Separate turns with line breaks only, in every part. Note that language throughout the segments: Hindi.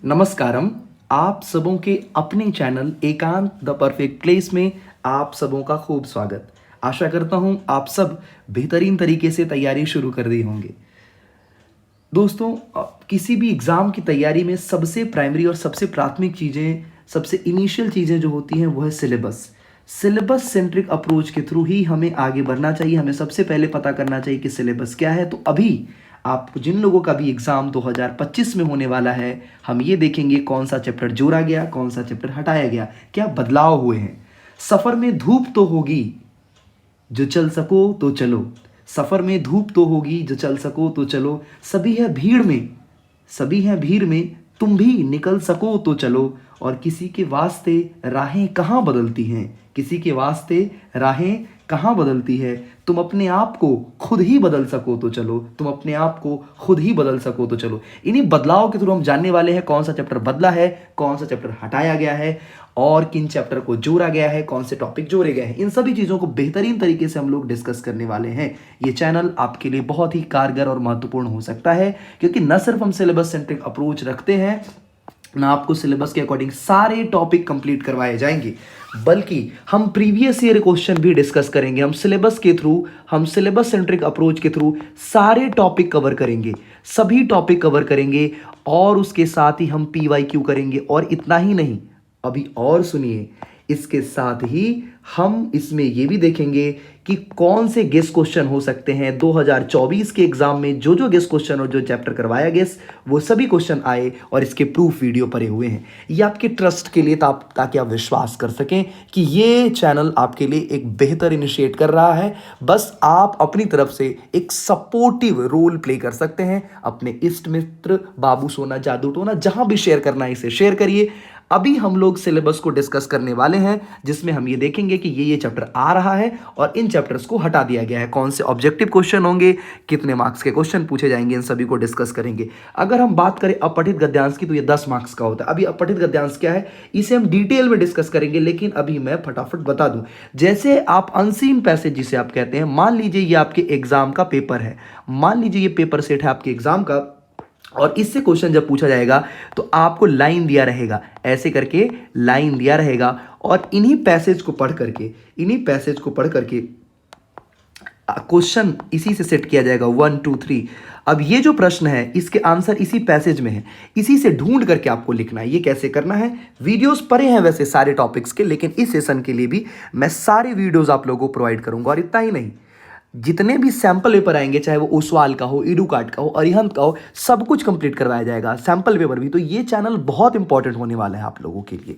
नमस्कारम। आप सबों के अपने चैनल एकांत द परफेक्ट प्लेस में आप सबों का खूब स्वागत। आशा करता हूं आप सब बेहतरीन तरीके से तैयारी शुरू कर दी होंगे। दोस्तों, किसी भी एग्ज़ाम की तैयारी में सबसे प्राइमरी और सबसे प्राथमिक चीज़ें, सबसे इनिशियल चीज़ें जो होती हैं वो है सिलेबस। सिलेबस सेंट्रिक अप्रोच के थ्रू ही हमें आगे बढ़ना चाहिए। हमें सबसे पहले पता करना चाहिए कि सिलेबस क्या है। तो अभी आप जिन लोगों का भी एग्ज़ाम 2025 में होने वाला है, हम ये देखेंगे कौन सा चैप्टर जोड़ा गया, कौन सा चैप्टर हटाया गया, क्या बदलाव हुए हैं। सफ़र में धूप तो होगी, जो चल सको तो चलो। सफर में धूप तो होगी, जो चल सको तो चलो। सभी है भीड़ में, सभी हैं भीड़ में, तुम भी निकल सको तो चलो। और किसी के वास्ते राहें कहाँ बदलती हैं, किसी के वास्ते राहें कहाँ बदलती है। तुम अपने आप को खुद ही बदल सको तो चलो, तुम अपने आप को खुद ही बदल सको तो चलो। इन्हीं बदलाव के थ्रू हम जानने वाले हैं कौन सा चैप्टर बदला है, कौन सा चैप्टर हटाया गया है और किन चैप्टर को जोड़ा गया है, कौन से टॉपिक जोड़े गए हैं। इन सभी चीज़ों को बेहतरीन तरीके से हम लोग डिस्कस करने वाले हैं। ये चैनल आपके लिए बहुत ही कारगर और महत्वपूर्ण हो सकता है, क्योंकि न सिर्फ हम सिलेबस सेंट्रिक अप्रोच रखते हैं, ना आपको सिलेबस के अकॉर्डिंग सारे टॉपिक कंप्लीट करवाए जाएंगे, बल्कि हम प्रीवियस ईयर क्वेश्चन भी डिस्कस करेंगे। हम सिलेबस के थ्रू, हम सिलेबस सेंट्रिक अप्रोच के थ्रू सारे टॉपिक कवर करेंगे, सभी टॉपिक कवर करेंगे। और उसके साथ ही हम PYQ करेंगे। और इतना ही नहीं, अभी और सुनिए, इसके साथ ही हम इसमें यह भी देखेंगे कि कौन से गेस क्वेश्चन हो सकते हैं 2024 के एग्जाम में। जो जो गेस क्वेश्चन और जो चैप्टर करवाया गेस, वो सभी क्वेश्चन आए और इसके प्रूफ वीडियो पड़े हुए हैं। ये आपके ट्रस्ट के लिए, ताकि आप विश्वास कर सकें कि ये चैनल आपके लिए एक बेहतर इनिशिएट कर रहा है। बस आप अपनी तरफ से एक सपोर्टिव रोल प्ले कर सकते हैं। अपने इष्ट मित्र, बाबू सोना, जादू टोना, जहां भी शेयर करना है इसे शेयर करिए। अभी हम लोग सिलेबस को डिस्कस करने वाले हैं, जिसमें हम ये देखेंगे कि ये चैप्टर आ रहा है और इन चैप्टर्स को हटा दिया गया है। कौन से ऑब्जेक्टिव क्वेश्चन होंगे, कितने मार्क्स के क्वेश्चन पूछे जाएंगे, इन सभी को डिस्कस करेंगे। अगर हम बात करें अपठित गद्यांश की, तो ये 10 मार्क्स का होता है। अभी अपठित गद्यांश क्या है, इसे हम डिटेल में डिस्कस करेंगे, लेकिन अभी मैं फटाफट बता दूं। जैसे आप अनसीन पैसेज जिसे आप कहते हैं, मान लीजिए ये आपके एग्जाम का पेपर है, मान लीजिए ये पेपर सेट है आपके एग्जाम का, और इससे क्वेश्चन जब पूछा जाएगा तो आपको लाइन दिया रहेगा, ऐसे करके लाइन दिया रहेगा। और इन्हीं पैसेज को पढ़ करके क्वेश्चन इसी से सेट किया जाएगा, 1 2 3। अब ये जो प्रश्न है, इसके आंसर इसी पैसेज में है, इसी से ढूंढ करके आपको लिखना है। ये कैसे करना है, वीडियोस पड़े हैं वैसे सारे टॉपिक्स के, लेकिन इस सेशन के लिए भी मैं सारे वीडियोस आप लोगों को प्रोवाइड करूंगा। और इतना ही नहीं, जितने भी सैंपल पेपर आएंगे, चाहे वो ओसवाल का हो, इडुकाट का हो, अरिहंत का हो, सब कुछ कंप्लीट करवाया जाएगा, सैंपल पेपर भी। तो ये चैनल बहुत इंपॉर्टेंट होने वाला है आप लोगों के लिए।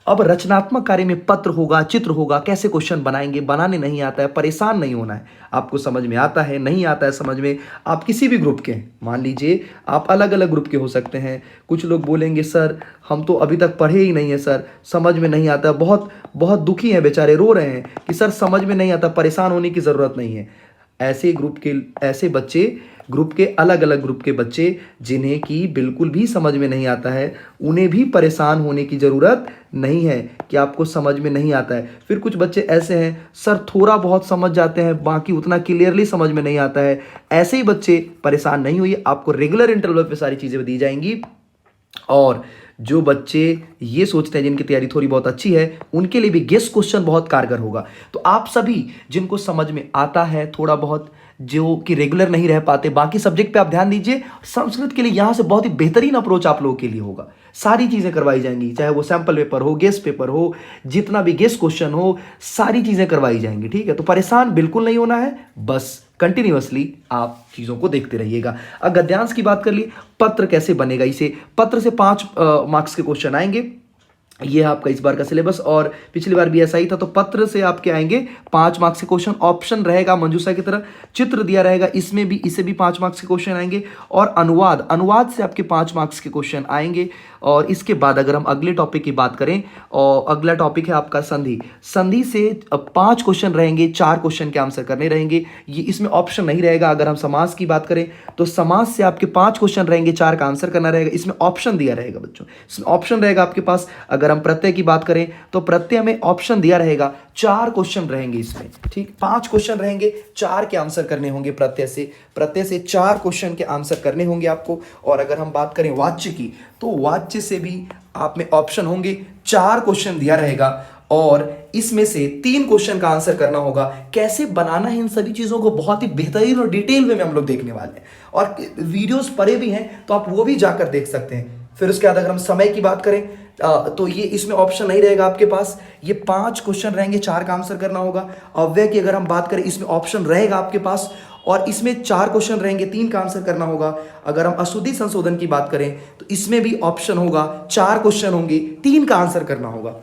अब रचनात्मक कार्य में पत्र होगा, चित्र होगा, कैसे क्वेश्चन बनाएंगे, बनाने नहीं आता है, परेशान नहीं होना है। आपको समझ में आता है, नहीं आता है समझ में, आप किसी भी ग्रुप के हैं, मान लीजिए आप अलग अलग ग्रुप के हो सकते हैं। कुछ लोग बोलेंगे सर हम तो अभी तक पढ़े ही नहीं है सर, समझ में नहीं आता, बहुत बहुत दुखी हैं बेचारे, रो रहे हैं कि सर समझ में नहीं आता। परेशान होने की ज़रूरत नहीं है। ऐसे बच्चे, ग्रुप के अलग अलग ग्रुप के बच्चे जिन्हें कि बिल्कुल भी समझ में नहीं आता है, उन्हें भी परेशान होने की ज़रूरत नहीं है कि आपको समझ में नहीं आता है। फिर कुछ बच्चे ऐसे हैं सर थोड़ा बहुत समझ जाते हैं, बाकी उतना क्लियरली समझ में नहीं आता है। ऐसे ही बच्चे परेशान नहीं होइए, आपको रेगुलर इंटरवल पे सारी चीज़ें दी जाएंगी। और जो बच्चे ये सोचते हैं जिनकी तैयारी थोड़ी बहुत अच्छी है, उनके लिए भी गेस्ट क्वेश्चन बहुत कारगर होगा। तो आप सभी जिनको समझ में आता है थोड़ा बहुत, जो कि रेगुलर नहीं रह पाते, बाकी सब्जेक्ट पे आप ध्यान दीजिए। संस्कृत के लिए यहां से बहुत ही बेहतरीन अप्रोच आप लोगों के लिए होगा। सारी चीजें करवाई जाएंगी, चाहे वो सैंपल पेपर हो, गेस्ट पेपर हो, जितना भी गेस्ट क्वेश्चन हो, सारी चीजें करवाई जाएंगी। ठीक है, तो परेशान बिल्कुल नहीं होना है, बस कंटिन्यूअसली आप चीज़ों को देखते रहिएगा। अब गद्यांश की बात कर ली, पत्र कैसे बनेगा, इसे पत्र से 5 मार्क्स के क्वेश्चन आएंगे। ये है आपका इस बार का सिलेबस, और पिछली बार भी ऐसा ही था। तो पत्र से आपके आएंगे 5 मार्क्स के क्वेश्चन। ऑप्शन रहेगा मंजूषा की तरह, चित्र दिया रहेगा, इसमें भी, इसे भी 5 मार्क्स के क्वेश्चन आएंगे। और अनुवाद से आपके 5 मार्क्स के क्वेश्चन आएंगे। और इसके बाद अगर हम अगले टॉपिक की बात करें, और अगला टॉपिक है आपका संधि से 5 क्वेश्चन रहेंगे, 4 क्वेश्चन के आंसर करने रहेंगे। ये इसमें ऑप्शन नहीं रहेगा। अगर हम समास की बात करें तो समास से आपके 5 क्वेश्चन रहेंगे, 4 का आंसर करना रहेगा। इसमें ऑप्शन दिया रहेगा बच्चों, इसमें ऑप्शन रहेगा आपके पास। अगर हम प्रत्यय की बात करें तो प्रत्यय में ऑप्शन दिया रहेगा, 4 क्वेश्चन रहेंगे इसमें, ठीक, 5 क्वेश्चन रहेंगे, 4 के आंसर करने होंगे प्रत्यय से 4 क्वेश्चन के आंसर करने होंगे आपको। और अगर हम बात करें वाच्य की, तो वाच्य से भी आप में ऑप्शन होंगे, 4 क्वेश्चन दिया रहेगा और इसमें से 3 क्वेश्चन का आंसर करना होगा। कैसे बनाना है इन सभी चीजों को बहुत ही बेहतरीन और डिटेल वे में हम लोग देखने वाले हैं, और वीडियोस पड़े भी हैं तो आप वो भी जाकर देख सकते हैं। फिर उसके बाद अगर हम समय की बात करें तो ये इसमें ऑप्शन नहीं रहेगा आपके पास, ये 5 क्वेश्चन रहेंगे, 4 का आंसर करना होगा। अव्यय की अगर हम बात करें, इसमें ऑप्शन रहेगा आपके पास और इसमें 4 क्वेश्चन रहेंगे, 3 का आंसर करना होगा। अगर हम अशुद्धि संशोधन की बात करें तो इसमें भी ऑप्शन होगा, 4 क्वेश्चन होंगे, 3 का आंसर करना होगा,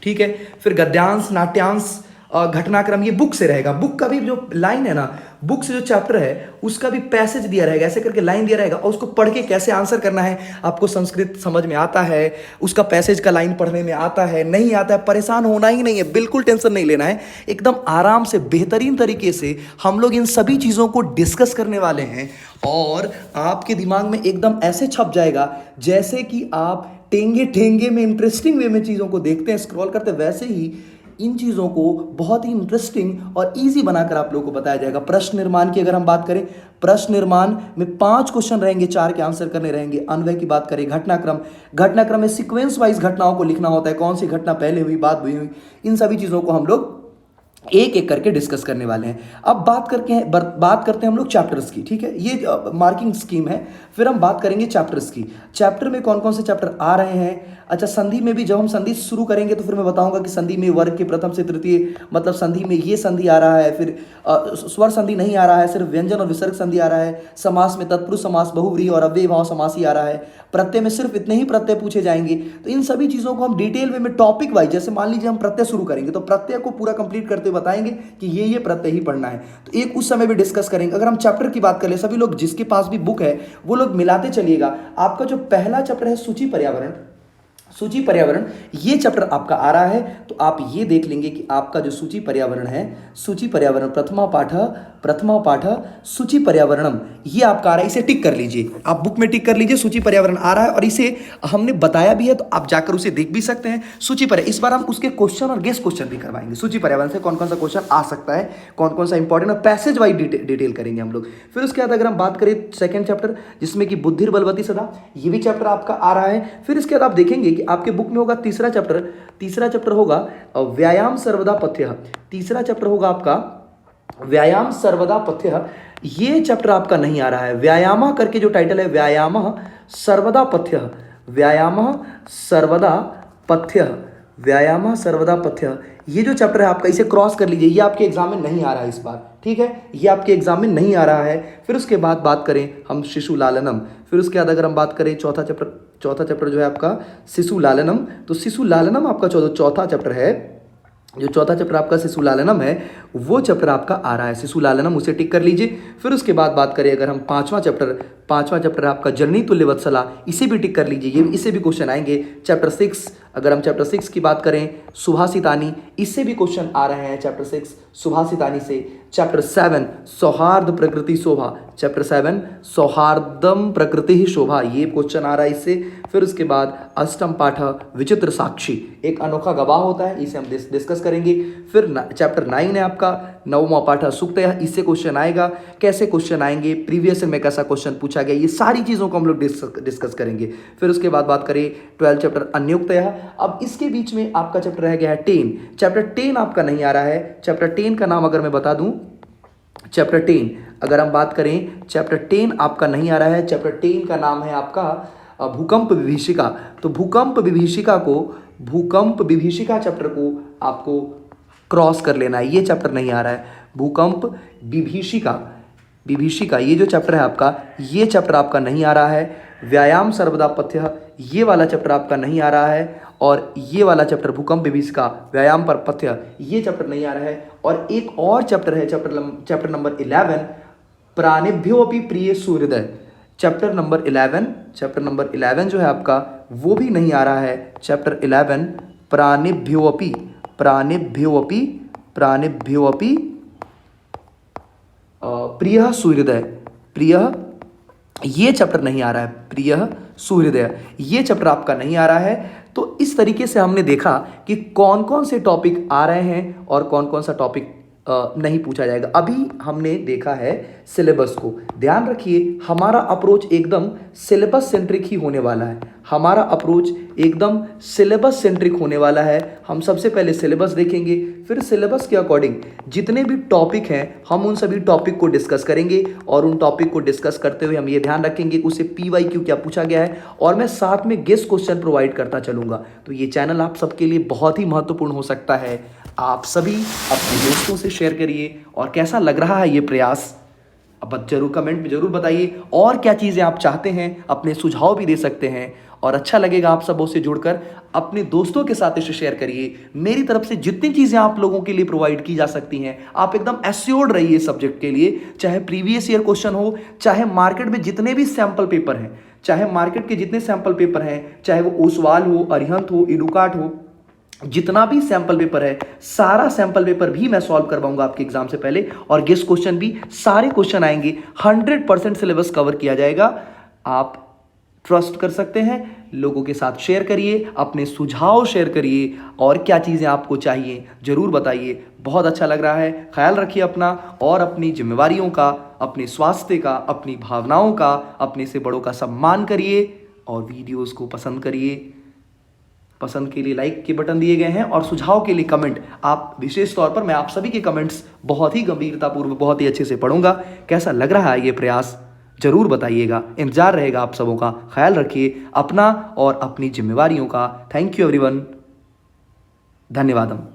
ठीक है। फिर गद्यांश, नाट्यांश, घटनाक्रम, ये बुक से रहेगा। बुक का भी जो लाइन है ना, बुक से जो चैप्टर है उसका भी पैसेज दिया रहेगा, ऐसे करके लाइन दिया रहेगा और उसको पढ़ के कैसे आंसर करना है। आपको संस्कृत समझ में आता है, उसका पैसेज का लाइन पढ़ने में आता है, नहीं आता है, परेशान होना ही नहीं है, बिल्कुल टेंशन नहीं लेना है। एकदम आराम से बेहतरीन तरीके से हम लोग इन सभी चीज़ों को डिस्कस करने वाले हैं और आपके दिमाग में एकदम ऐसे छप जाएगा जैसे कि आप टेंगे टेंगे में इंटरेस्टिंग वे में चीज़ों को देखते हैं, स्क्रॉल करते हैं, वैसे ही इन चीज़ों को बहुत ही इंटरेस्टिंग और इजी बनाकर आप लोगों को बताया जाएगा। प्रश्न निर्माण की अगर हम बात करें, प्रश्न निर्माण में 5 क्वेश्चन रहेंगे, 4 के आंसर करने रहेंगे। अन्वय की बात करें, घटनाक्रम में सीक्वेंस वाइज घटनाओं को लिखना होता है, कौन सी घटना पहले हुई, बाद हुई, इन सभी चीज़ों को हम लोग एक एक करके डिस्कस करने वाले हैं। अब बात करते हैं हम लोग चैप्टर्स की, ठीक है, ये मार्किंग स्कीम है। फिर हम बात करेंगे चैप्टर्स की, चैप्टर में कौन कौन से चैप्टर आ रहे हैं। अच्छा, संधि में भी जब हम संधि शुरू करेंगे तो फिर मैं बताऊंगा कि संधि में वर्ग के प्रथम से तृतीय, मतलब संधि में ये संधि आ रहा है, फिर स्वर संधि नहीं आ रहा है, सिर्फ व्यंजन और विसर्ग संधि आ रहा है। समास में तत्पुरुष समास, बहुव्रीहि और अव्ययी भाव समास ही आ रहा है। प्रत्यय में सिर्फ इतने ही प्रत्यय पूछे जाएंगे। तो इन सभी चीज़ों को हम डिटेल वे में टॉपिक वाइज, जैसे मान लीजिए हम प्रत्यय शुरू करेंगे तो प्रत्यय को पूरा कंप्लीट करते हुए बताएंगे कि ये प्रत्यय ही पढ़ना है, तो एक उस समय भी डिस्कस करेंगे। अगर हम चैप्टर की बात करें, सभी लोग जिसके पास भी बुक है वो लोग मिलाते चलिएगा। आपका जो पहला चैप्टर है सूची पर्यावरण, ये चैप्टर आपका आ रहा है, तो आप ये देख लेंगे कि आपका जो सूची पर्यावरण है, सूची पर्यावरण प्रथमा पाठ सूची पर्यावरणम, ये आपका आ रहा है, इसे टिक कर लीजिए, आप बुक में टिक कर लीजिए, सूची पर्यावरण आ रहा है और इसे हमने बताया भी है, तो आप जाकर उसे देख भी सकते हैं। सूची पर्यावरण, इस बार हम उसके क्वेश्चन और गेस्ट क्वेश्चन भी करवाएंगे, सूची पर्यावरण से कौन कौन सा क्वेश्चन आ सकता है, कौन कौन सा इंपॉर्टेंट और पैसेज वाइज डिटेल करेंगे हम लोग। फिर उसके बाद अगर हम बात करें सेकंड चैप्टर, जिसमें कि बुद्धिर बलवती सदा, ये भी चैप्टर आपका आ रहा है। फिर इसके बाद आप देखेंगे कि आपके बुक में होगा तीसरा चैप्टर होगा व्यायाम सर्वदा पथ्य, तीसरा चैप्टर होगा आपका व्यायाम सर्वदा पथ्य। ये चैप्टर आपका नहीं आ रहा है, व्यायाम करके जो टाइटल है, व्यायाम सर्वदा पथ्य, व्यायाम सर्वदा पथ्य, व्यायाम सर्वदा पथ्य, ये जो चैप्टर है आपका, इसे क्रॉस कर लीजिए, ये आपके एग्जाम में नहीं आ रहा है इस बार, ठीक है, ये आपके एग्जाम में नहीं आ रहा है। फिर उसके बाद बात करें हम शिशु लालनम, फिर उसके बाद अगर हम बात करें चौथा चैप्टर जो है आपका शिशु लालनम, तो शिशु लालनम आपका चौथा चैप्टर है, जो चौथा चैप्टर आपका शिशु लालनम है, वो चैप्टर आपका आ रहा है, शिशु लालनम, उसे टिक कर लीजिए। फिर उसके बाद बात करें अगर हम पांचवा चैप्टर आपका जननी तुल्य वत्सला, इसे भी टिक कर लीजिए, ये इसे भी क्वेश्चन आएंगे। चैप्टर 6, अगर हम चैप्टर 6 की बात करें सुभाषितानी, इससे भी क्वेश्चन आ रहे हैं चैप्टर 6 सुभाषितानी से। चैप्टर 7 सौहार्द प्रकृति शोभा, चैप्टर 7 सौहार्दम प्रकृति ही शोभा, ये क्वेश्चन आ रहा है इससे। फिर उसके बाद अष्टम पाठ विचित्र साक्षी, एक अनोखा गवाह होता है, इसे हम डिस्कस करेंगे। फिर चैप्टर 9 है आपका नवमा पाठ सुक्तयः, इससे क्वेश्चन आएगा, कैसे क्वेश्चन आएंगे, प्रीवियस में कैसा क्वेश्चन पूछा गया, ये सारी चीज़ों को हम लोग डिस्कस करेंगे। फिर उसके बाद बात करें 12 चैप्टर अन्योक्तयः। अब इसके बीच में आपका चैप्टर रह गया है 10, चैप्टर 10 आपका नहीं आ रहा है। चैप्टर 10 का नाम अगर मैं बता दूं, चैप्टर 10 अगर हम बात करें, चैप्टर 10 आपका नहीं आ रहा है। चैप्टर 10 का नाम है आपका भूकंप विभीषिका, तो भूकंप विभीषिका चैप्टर को आपको क्रॉस कर लेना है, ये चैप्टर नहीं आ रहा है। भूकंप विभीषिका ये जो चैप्टर है आपका, ये चैप्टर आपका नहीं आ रहा है। व्यायाम सर्वदा पथ्य, ये वाला चैप्टर आपका नहीं आ रहा है। और ये वाला चैप्टर भूकंप विभीषिका व्यायाम पर पथ्य, ये चैप्टर नहीं आ रहा है। और एक और चैप्टर है, चैप्टर नंबर 11 प्राणिभ्योऽपि प्रिय सूर्योदय, चैप्टर नंबर 11 जो है आपका, वो भी नहीं आ रहा है। चैप्टर 11 प्राणिभ्योऽपि प्रिय सूर्योदय, ये चैप्टर नहीं आ रहा है, प्रिय सूर्योदय, ये चैप्टर आपका नहीं आ रहा है। तो इस तरीके से हमने देखा कि कौन कौन से टॉपिक आ रहे हैं और कौन कौन सा टॉपिक नहीं पूछा जाएगा। अभी हमने देखा है सिलेबस को। ध्यान रखिए, हमारा अप्रोच एकदम सिलेबस सेंट्रिक ही होने वाला है। हमारा अप्रोच एकदम सिलेबस सेंट्रिक होने वाला है। हम सबसे पहले सिलेबस देखेंगे, फिर सिलेबस के अकॉर्डिंग जितने भी टॉपिक हैं हम उन सभी टॉपिक को डिस्कस करेंगे। और उन टॉपिक को डिस्कस करते हुए हम ये ध्यान रखेंगे कि उससे PYQ क्या पूछा गया है, और मैं साथ में गेस्ट क्वेश्चन प्रोवाइड करता चलूंगा। तो ये चैनल आप सबके लिए बहुत ही महत्वपूर्ण हो सकता है। आप सभी अपने दोस्तों से शेयर करिए। और कैसा लग रहा है ये प्रयास, अब जरूर कमेंट में जरूर बताइए। और क्या चीज़ें आप चाहते हैं, अपने सुझाव भी दे सकते हैं। और अच्छा लगेगा आप सबों से जुड़कर, अपने दोस्तों के साथ इसे शेयर करिए। मेरी तरफ से जितनी चीज़ें आप लोगों के लिए प्रोवाइड की जा सकती हैं, आप एकदम एश्योर्ड रहिए सब्जेक्ट के लिए। चाहे प्रीवियस ईयर क्वेश्चन हो, चाहे मार्केट में जितने भी सैंपल पेपर हैं, चाहे मार्केट के जितने सैंपल पेपर हैं, चाहे वो ओसवाल हो, अरिहंत हो, इडुकाट हो, जितना भी सैंपल पेपर है, सारा सैंपल पेपर भी मैं सॉल्व करवाऊंगा आपके एग्जाम से पहले। और गेस्ट क्वेश्चन भी, सारे क्वेश्चन आएंगे। 100% सिलेबस कवर किया जाएगा। आप ट्रस्ट कर सकते हैं। लोगों के साथ शेयर करिए, अपने सुझाव शेयर करिए, और क्या चीज़ें आपको चाहिए जरूर बताइए। बहुत अच्छा लग रहा है। ख्याल रखिए अपना और अपनी जिम्मेवारियों का, अपने स्वास्थ्य का, अपनी भावनाओं का, अपने से बड़ों का सम्मान करिए। और वीडियोस को पसंद करिए। पसंद के लिए लाइक के बटन दिए गए हैं, और सुझाव के लिए कमेंट। आप विशेष तौर पर मैं आप सभी के कमेंट्स बहुत ही गंभीरतापूर्वक, बहुत ही अच्छे से पढ़ूंगा। कैसा लग रहा है ये प्रयास जरूर बताइएगा। इंतजार रहेगा आप सबों का। ख्याल रखिए अपना और अपनी जिम्मेवारियों का। Thank you everyone. धन्यवादम।